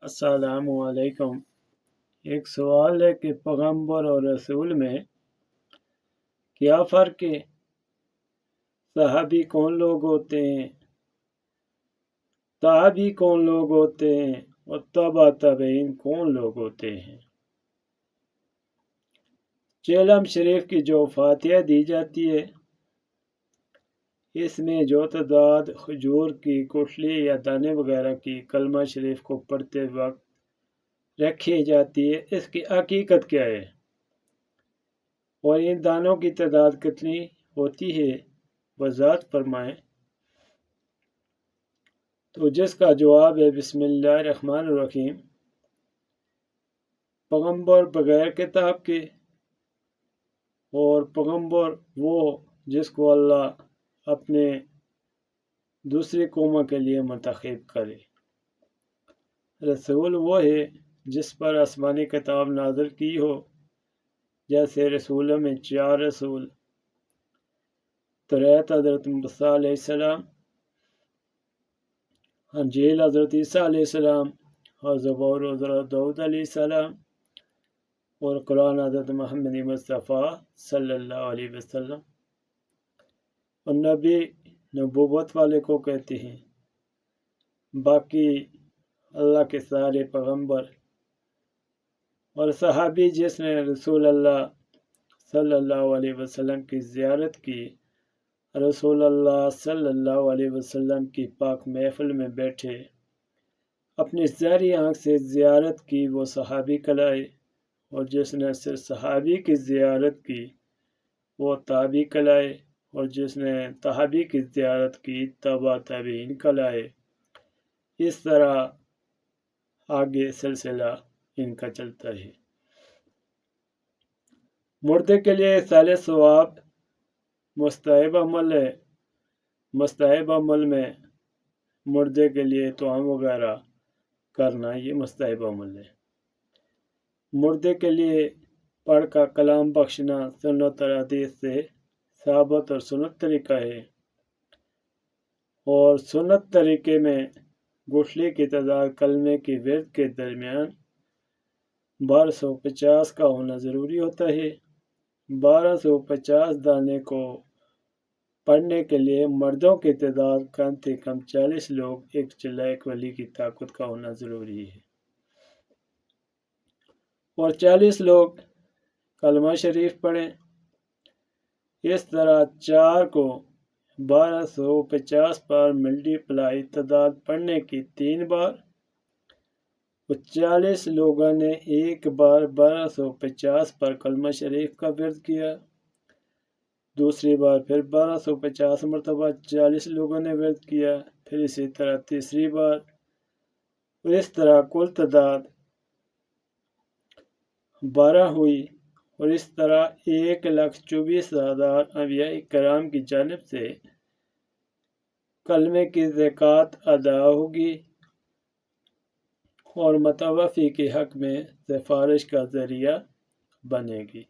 السلام علیکم۔ ایک سوال ہے کہ پیغمبر اور رسول میں کیا فرق ہے؟ صحابی کون لوگ ہوتے ہیں؟ تابعی کون لوگ ہوتے ہیں؟ اور تبع تابعین کون لوگ ہوتے ہیں؟ چیلم شریف کی جو فاتحہ دی جاتی ہے، اس میں جو تعداد کھجور کی کوٹلی یا دانے وغیرہ کی کلمہ شریف کو پڑھتے وقت رکھی جاتی ہے، اس کی حقیقت کیا ہے؟ اور ان دانوں کی تعداد کتنی ہوتی ہے، وضاحت فرمائیں۔ تو جس کا جواب ہے بسم اللہ الرحمن الرحیم۔ پیغمبر بغیر کتاب کے، اور پیغمبر وہ جس کو اللہ اپنے دوسری قوموں کے لیے منتخب کرے۔ رسول وہ ہے جس پر آسمانی کتاب نازل کی ہو، جیسے رسولوں میں 4 رسول: توریت حضرت موسیٰ علیہ السلام، انجیل حضرت عیسیٰ علیہ السلام، اور زبور حضرت داؤد علیہ السلام، اور قرآن حضرت محمد مصطفیٰ صلی اللہ علیہ وسلم۔ اور نبی نبوت والے کو کہتے ہیں، باقی اللہ کے سارے پیغمبر۔ اور صحابی جس نے رسول اللہ صلی اللہ علیہ وسلم کی زیارت کی، رسول اللہ صلی اللہ علیہ وسلم کی پاک محفل میں بیٹھے، اپنی ظاہری آنکھ سے زیارت کی، وہ صحابی کہلائے۔ اور جس نے صرف صحابی کی زیارت کی، وہ تابعی کہلائے۔ اور جس نے تابعی کی زیارت کی، تبع تابعین کہلائے۔ اس طرح آگے سلسلہ ان کا چلتا ہے۔ مردے کے لیے اصالِ ثواب مستحب عمل ہے۔ مستحب عمل میں مردے کے لیے طعام وغیرہ کرنا، یہ مستحب عمل ہے۔ مردے کے لیے پڑھ کا کلام بخشنا سنت اور حدیث سے ثابت اور سنت طریقہ ہے۔ اور سنت طریقے میں گٹھلی کی تعداد کلمے کی ورد کے درمیان 1250 کا ہونا ضروری ہوتا ہے۔ 1250 دانے کو پڑھنے کے لیے مردوں کی تعداد کم سے کم 40 لوگ، ایک چلہ ایک ولی کی طاقت کا ہونا ضروری ہے۔ اور 40 لوگ کلمہ شریف پڑھیں۔ اس طرح 4 کو 1250 پر ملٹی پلائی تعداد پڑھنے کی 3 بار، اور 40 لوگوں نے ایک بار 1250 پر کلمہ شریف کا ورد کیا، دوسری بار پھر 1250 مرتبہ 40 لوگوں نے ورد کیا، پھر اسی طرح تیسری بار، اور اس طرح کل تعداد 12 ہوئی۔ اور اس طرح 1,24,000 انبیاء کرام کی جانب سے کلمے کی زکوٰۃ ادا ہوگی، اور متوفی کے حق میں سفارش کا ذریعہ بنے گی۔